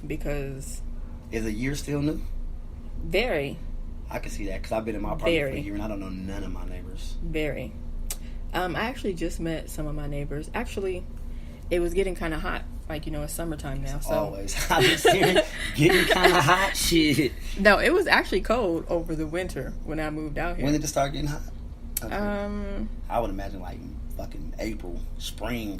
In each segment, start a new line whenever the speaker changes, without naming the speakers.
because...
Is a year still new?
Very.
I can see that because I've been in my apartment for a year and I don't know none of my neighbors.
Very. I actually just met some of my neighbors. Actually, it was getting kind of hot. Like, you know, it's summertime now. So
always hot. Getting kind of hot. Shit.
No, it was actually cold over the winter when I moved out here.
When did it start getting hot?
Okay.
I would imagine like fucking April, spring.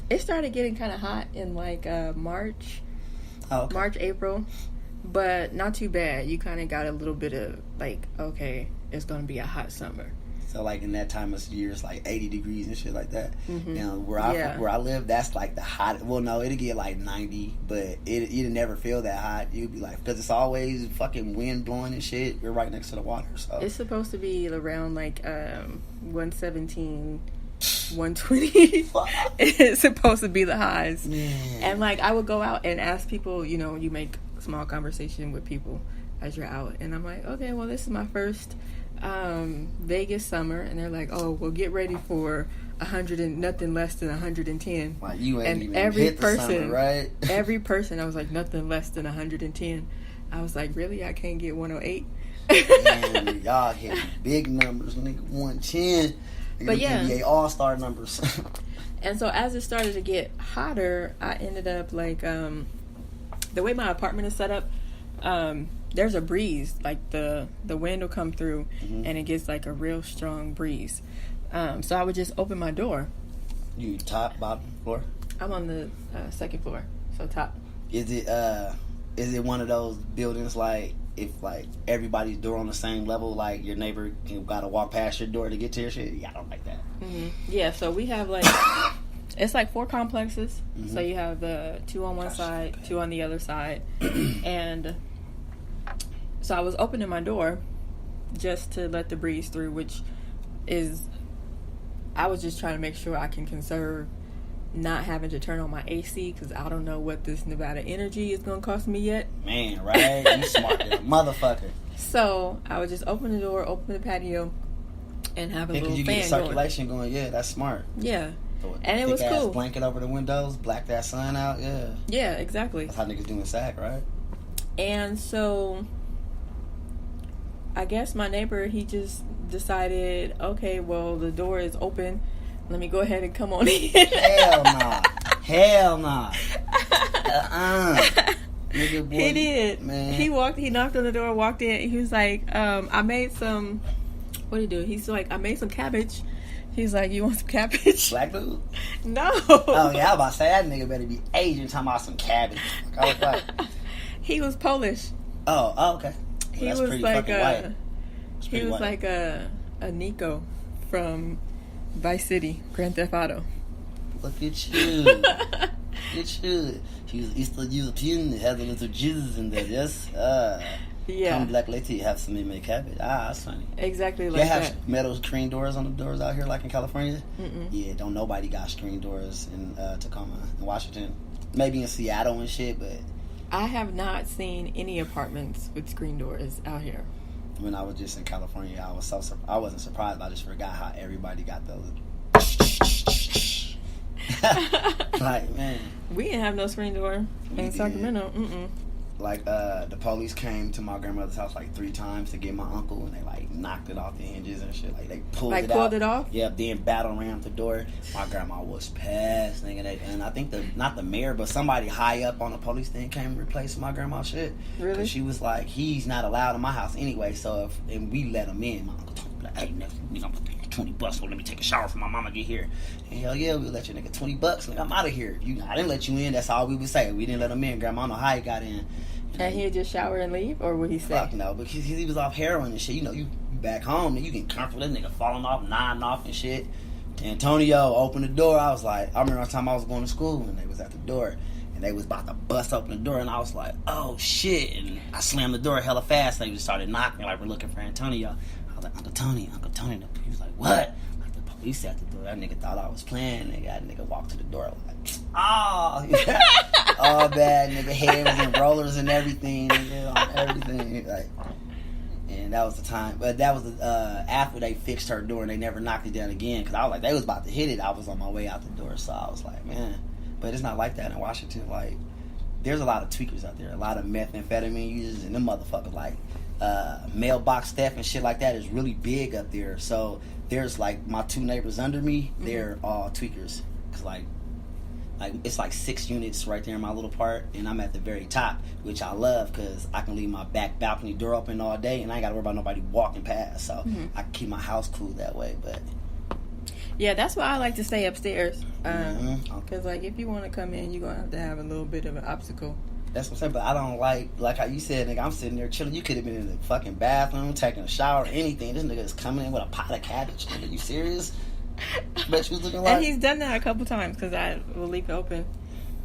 It started getting kind of hot in like March.
Oh, okay.
March, April. But not too bad. You kind of got a little bit of like, okay, it's going to be a hot summer.
So like in that time of year, it's like 80 degrees and shit like that.
Mm-hmm.
Now where I live, that's like the hot. Well, no, it'll get like 90, but it'll never feel that hot. You'd be like, because it's always fucking wind blowing and shit. We're right next to the water, so
it's supposed to be around like 117, 120. It's supposed to be the highs.
Man.
And like I would go out and ask people, you know, you make small conversation with people as you're out, and I'm like, okay, well, this is my first Vegas summer, and they're like, oh, well, get ready for 100 and nothing less than 110.
Wow, you ain't
and
even
every
hit the
person,
summer, right?
every person, I was like, nothing less than 110. I was like, really? I can't get 108?
Man, y'all hit big numbers, nigga. 110.
But yeah,
NBA all-star numbers.
And so as it started to get hotter, I ended up like the way my apartment is set up. There's a breeze, like the wind will come through, mm-hmm. and it gets like a real strong breeze. So I would just open my door.
You top, bottom, floor? I'm
on the second floor, so top.
Is it one of those buildings like if like everybody's door on the same level, like your neighbor you gotta walk past your door to get to your shit? Yeah, I don't like that.
Mm-hmm. Yeah, so we have like it's like 4 complexes. Mm-hmm. So you have the 2 on one side, 2 on the other side, and so I was opening my door just to let the breeze through, which is, I was just trying to make sure I can conserve not having to turn on my AC because I don't know what this Nevada energy is going to cost me yet.
Man, right? You smart little motherfucker.
So I would just open the door, open the patio, and have a little fan going.
Get circulation going. Yeah, that's smart.
Yeah. And it was cool.
Blanket over the windows, black that sun out. Yeah.
Yeah, exactly.
That's how niggas do in SAC, right?
And so I guess my neighbor, he just decided, okay, well, the door is open. Let me go ahead and come on in.
Hell nah. Hell nah. Nigga, boy,
he did.
Man.
He knocked on the door, walked in. He was like, I made some, what did he do? He's like, I made some cabbage. He's like, you want some cabbage?
Black dude?
No.
Oh, yeah, I was about to say, that nigga better be Asian talking about some cabbage. I was like,
he was Polish.
Oh, okay. Well,
he was like
white.
A Nico from Vice City, Grand Theft Auto.
Look at you. Look at you. He was Eastern European, had a little Jesus in there, yes?
Yeah.
Come black lady, have some made cabbage. That's funny.
Exactly like
they
that.
have metal screen doors on the doors out here, like in California?
Mm-mm.
Yeah, don't nobody got screen doors in Tacoma, in Washington. Maybe in Seattle and shit, but
I have not seen any apartments with screen doors out here.
When I was just in California, I wasn't surprised. I just forgot how everybody got those. Like, man,
we didn't have no screen door in Sacramento.
Like the police came to my grandmother's house like 3 times to get my uncle, and they like knocked it off the hinges and shit. Like they pulled it off. Yeah, then battle rammed the door. My grandma was pissed, nigga. And I think not the mayor, but somebody high up on the police thing came and replaced my grandma's shit.
Really?
Cause she was like, he's not allowed in my house anyway. So and we let him in. My uncle told me like, hey, nigga, I'm gonna take $20. So let me take a shower for my mama get here. And hell yeah, we'll let your nigga $20. Nigga, I'm out of here. I didn't let you in. That's all we would say. We didn't let him in. Grandma, I don't know how he got in.
And he'd just shower and leave, or would he say?
Fuck no, because he was off heroin and shit. You know, you back home and you get comfortable. This nigga falling off, nodding off and shit. Antonio opened the door. I was like, I remember one time I was going to school and they was at the door and they was about to bust open the door and I was like, oh shit. And I slammed the door hella fast and they just started knocking like we're looking for Antonio. I was like, Uncle Tony. He was like, what? Like the police at the door. That nigga thought I was playing. That nigga walked to the door. I was like, oh, yeah. All bad, nigga. Head was in rollers and everything, nigga, on everything. Like, and that was the time. But that was after they fixed her door and they never knocked it down again. Because I was like, they was about to hit it. I was on my way out the door. So I was like, man. But it's not like that in Washington. Like, there's a lot of tweakers out there, a lot of methamphetamine users, and them motherfuckers like mailbox theft and shit like that is really big up there. So there's like my 2 neighbors under me, they're all tweakers. Cause like it's like 6 units right there in my little part, and I'm at the very top, which I love because I can leave my back balcony door open all day, and I ain't got to worry about nobody walking past. So I can keep my house cool that way. But
yeah, that's why I like to stay upstairs. Because like if you want to come in, you're gonna have to have a little bit of an obstacle.
That's what I'm saying. But I don't like how you said, nigga. I'm sitting there chilling. You could have been in the fucking bathroom, taking a shower, anything. This nigga is coming in with a pot of cabbage. Nigga, you serious? Bet you was looking like.
And he's done that a couple times because I will leave it open,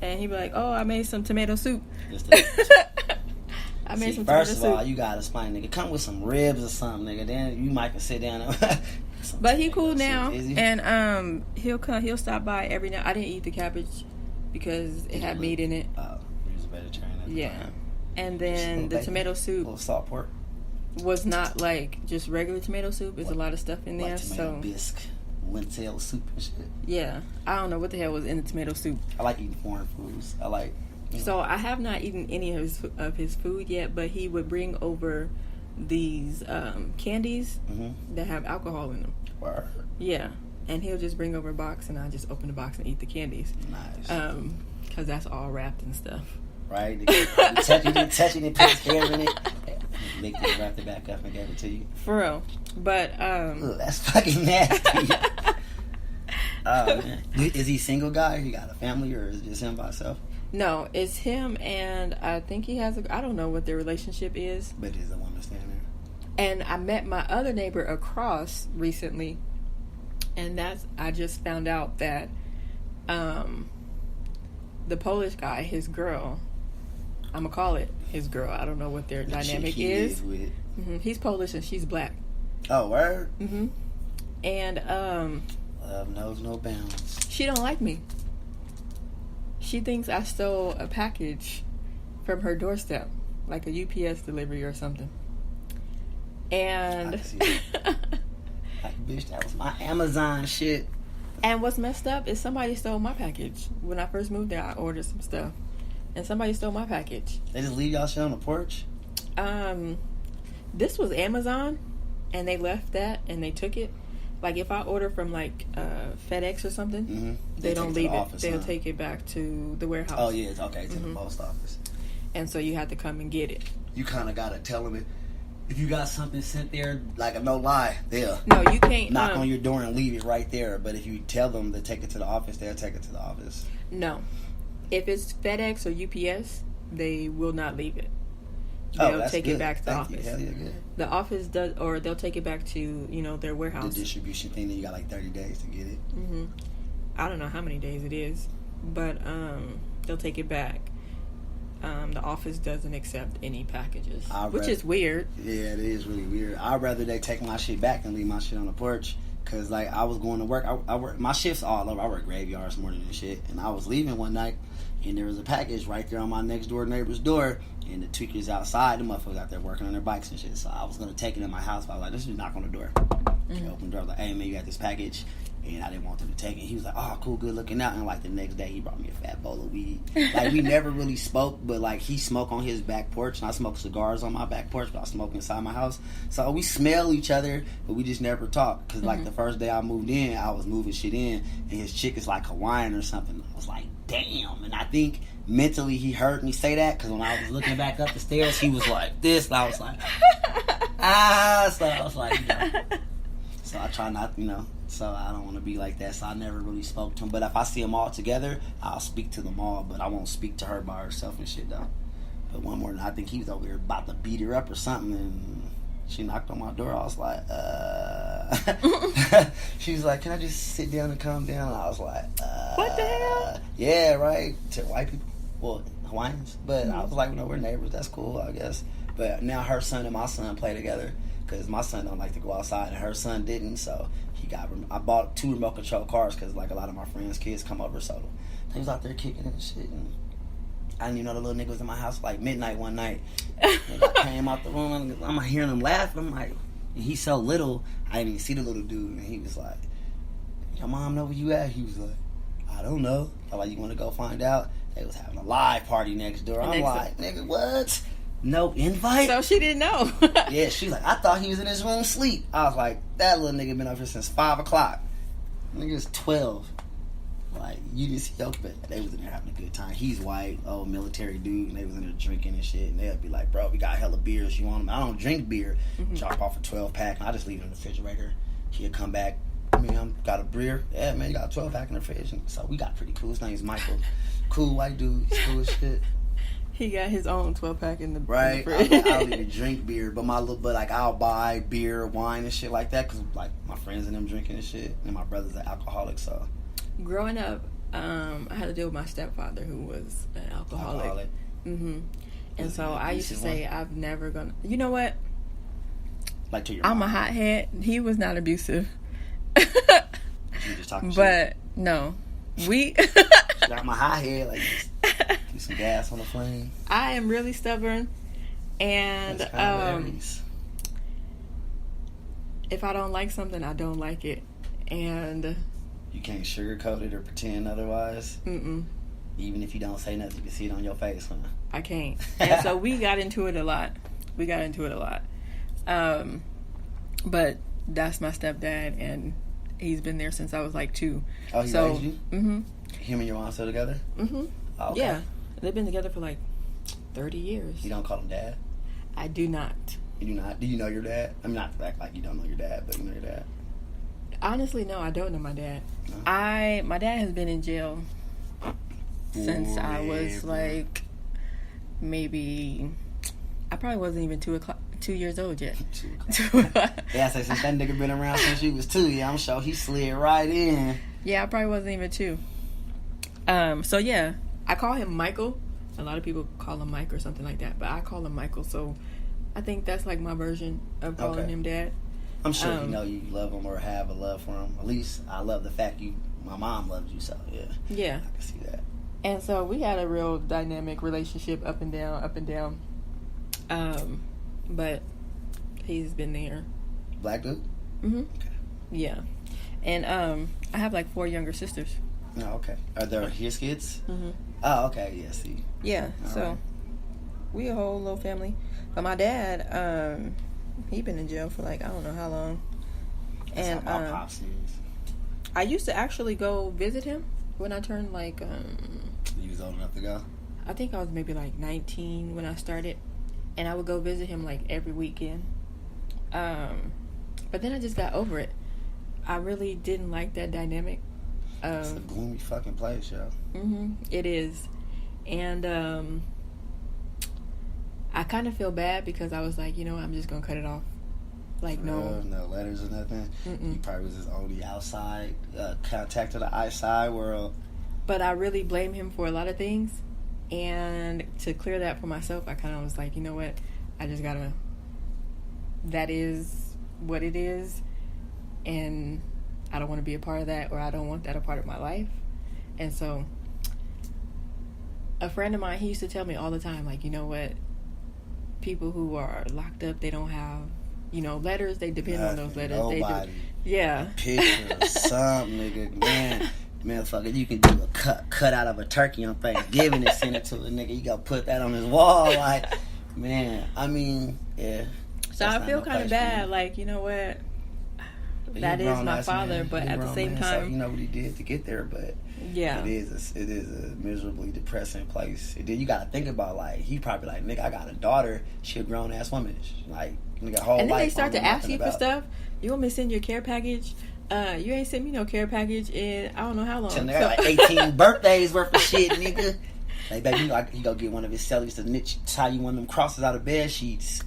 and he'd be like, "Oh, I made some tomato soup." I made some tomato soup.
First of all, you gotta explain, nigga. Come with some ribs or something, nigga. Then you might can sit down. And
but he cool now, and he'll stop by every now. I didn't eat the cabbage because it had meat in it.
Oh, he was a vegetarian.
Yeah, and then the tomato soup,
a little salt pork,
was not like just regular tomato soup. There's a lot of stuff in there,
like tomato bisque. Lentil soup and shit.
Yeah, I don't know what the hell was in the tomato soup.
I like eating foreign foods. I like.
So I have not eaten any of his food yet, but he would bring over these candies that have alcohol in them.
Word.
Yeah, and he'll just bring over a box, and I just open the box and eat the candies.
Nice.
Because that's all wrapped and stuff.
Right. You touching it, put his hair in it. Make it, wrap it back up and give it to you.
For real. But
Ugh, that's fucking nasty. Man. Is he single guy? He got a family, or is it just him by himself?
No, it's him, and I think he has I don't know what their relationship is.
But is a woman standing there?
And I met my other neighbor across recently, and I just found out that the Polish guy, his girl, I'm gonna call it his girl. I don't know what their dynamic is. He's Polish and she's black.
Oh, word.
And
love knows no bounds.
She don't like me. She thinks I stole a package from her doorstep, like a UPS delivery or something. And
like, bitch, that was my Amazon shit.
And what's messed up is somebody stole my package. When I first moved there, I ordered some stuff, and somebody stole my package.
They just leave y'all shit on the porch?
This was Amazon, and they left that, and they took it. Like, if I order from, like, FedEx or something, they don't leave it. They'll take it back to the warehouse.
Oh, yeah, okay, to the post office.
And so you have to come and get it.
You kind of got to tell them if you got something sent there, like, no lie, they'll
you can't
knock on your door and leave it right there. But if you tell them to take it to the office, they'll take it to the office.
No. If it's FedEx or UPS, they will not leave it. They'll take it back to the office.
Hell yeah, good.
The office does, or they'll take it back to, their warehouse.
The distribution thing, then you got like 30 days to get it.
I don't know how many days it is, but they'll take it back. The office doesn't accept any packages, which is weird.
Yeah, it is really weird. I'd rather they take my shit back than leave my shit on the porch. Cause like I was going to work, I work my shifts all over. I work graveyards more than shit, and I was leaving one night, and there was a package right there on my next door neighbor's door, and the tweakers outside, the motherfuckers out there working on their bikes and shit. So I was gonna take it in my house, but I was like, let's just knock on the door. I opened the door, like, hey man, you got this package. And I didn't want them to take it. He was like, oh, cool, good looking out. And like the next day, he brought me a fat bowl of weed. Like, we never really spoke, but like he smoked on his back porch, and I smoke cigars on my back porch, but I smoke inside my house. So we smell each other, but we just never talk. Because like the first day I moved in, I was moving shit in, and his chick is like Hawaiian or something. I was like, damn. And I think mentally he heard me say that, because when I was looking back up the stairs, he was like this, and I was like, so I was like, So I try not, so I don't want to be like that. So I never really spoke to him. But if I see them all together, I'll speak to them all. But I won't speak to her by herself and shit, though. But one morning, I think he was over here about to beat her up or something. And she knocked on my door. I was like, She was like, can I just sit down and calm down? And I was like,
what the hell?
Yeah, right. To white people. Well, Hawaiians. But I was like, we're neighbors. That's cool, I guess. But now her son and my son play together. Because my son don't like to go outside, and her son didn't, so I bought 2 remote control cars, because like a lot of my friends' kids come over, so he was out there kicking and shit, and I didn't even know the little nigga was in my house, like midnight one night, and I came out the room, and I'm hearing him laughing, I'm like, and he's so little, I didn't even see the little dude, and he was like, your mom know where you at? He was like, I don't know. I'm like, you want to go find out? They was having a live party next door. I'm like, nigga, what? No invite?
So she didn't know.
Yeah, she's like, I thought he was in his room asleep. I was like, that little nigga been up here since 5 o'clock. Nigga's 12. Like, you just, but they was in there having a good time. He's white, old military dude, and they was in there drinking and shit. And they'll be like, bro, we got hella beers. You want them? I don't drink beer. Drop off a 12-pack, and I just leave it in the refrigerator. He'll come back. I mean, got a beer. Yeah, man, you got a 12-pack in the fridge. And so we got pretty cool. His name's Michael. Cool white dude. He's cool as shit.
He got his own 12-pack in the
right.
fridge.
I don't even drink beer, but like I'll buy beer, wine, and shit like that because like my friends and them drinking and shit, and my brother's an alcoholic. So
growing up, I had to deal with my stepfather who was an alcoholic. And so I used to say I'm never gonna. You know what?
Like to your
I'm
mom.
a hothead. He was not abusive.
You just talking
but
shit.
No, we.
Got my high head like. Get some gas on the flame.
I am really stubborn, and if I don't like something, I don't like it, and
you can't sugarcoat it or pretend otherwise. Even if you don't say nothing, you can see it on your face, huh?
I can't. And so we got into it a lot. But that's my stepdad, and he's been there since I was like 2.
Oh, he raised you? Him and your mom still together? Oh, okay.
Yeah. They've been together for like 30 years.
You don't call him dad?
I do not.
You do not? Do you know your dad? I mean, not to act like you don't know your dad, but you know your dad.
Honestly, no, I don't know my dad.
No?
My dad has been in jail since I was like maybe I probably wasn't even 2 years old yet.
2 o'clock. Yeah, I say since that nigga been around since you was 2, yeah, I'm sure he slid right in.
Yeah, I probably wasn't even 2. So yeah, I call him Michael. A lot of people call him Mike or something like that, but I call him Michael. So I think that's like my version of calling him dad.
I'm sure you know you love him or have a love for him. At least I love the fact my mom loves you, so yeah.
Yeah.
I can see that.
And so we had a real dynamic relationship, up and down. But he's been there.
Black dude?
Okay. Yeah. And I have like 4 younger sisters.
Oh, okay. Are there his kids? Oh, okay. Yeah, see.
Yeah, so we a whole little family. But my dad, he been in jail for like I don't know how long.
That's and how my pops is.
I used to actually go visit him when I turned like
you was old enough to go?
I think I was maybe like 19 when I started, and I would go visit him like every weekend. But then I just got over it. I really didn't like that dynamic.
It's a gloomy fucking place, yo.
It is. And I kind of feel bad because I was like, you know, I'm just going to cut it off. Like, no
letters or nothing. He probably was his only outside contact to the outside world.
But I really blame him for a lot of things. And to clear that for myself, I kind of was like, you know what? I just got to... That is what it is. And I don't want to be a part of that, or I don't want that a part of my life. And so a friend of mine, he used to tell me all the time, like, you know what? People who are locked up, they don't have, you know, letters. They depend on those letters.
Nobody.
Yeah.
A picture or something, nigga. Man, motherfucker, you can do a cut out of a turkey on Thanksgiving and send it to a nigga. You got to put that on his wall. Like, man, I mean, yeah.
So I feel kind of bad. Like, you know what? That is my father, man. But at the same time,
so you know what he did to get there. But
yeah,
it is a miserably depressing place. And then you got to think about, like, he probably like, nigga, I got a daughter. She a grown ass woman. Like, nigga, whole life.
And then they start to ask you for stuff. You want me to send you a care package? You ain't sent me no care package in I don't know how long.
So they got like 18 birthdays worth of shit, nigga. Like, baby, you know, he go get one of his cellies to tie you one of them crosses out of bed sheets.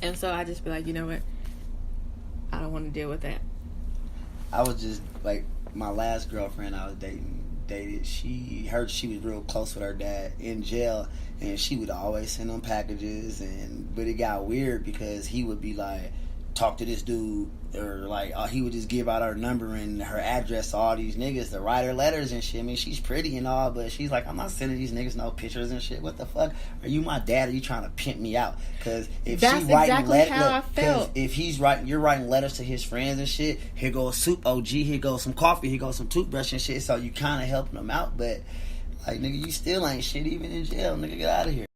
And so I just be like, you know what? I don't want to deal with that.
I was just like, my last girlfriend I was dated. She was real close with her dad in jail, and she would always send them packages. But it got weird because he would be like, talk to this dude, or like he would just give out her number and her address to all these niggas to write her letters and shit. I mean, she's pretty and all, but she's like, I'm not sending these niggas no pictures and shit. What the fuck? Are you my dad? Or are you trying to pimp me out? Because if
that's
she writing
exactly how I felt.
If you're writing letters to his friends and shit, here goes soup OG, here goes some coffee, here goes some toothbrush and shit. So you kind of helping them out, but Like, nigga, you still ain't shit even in jail. Nigga, get out of here.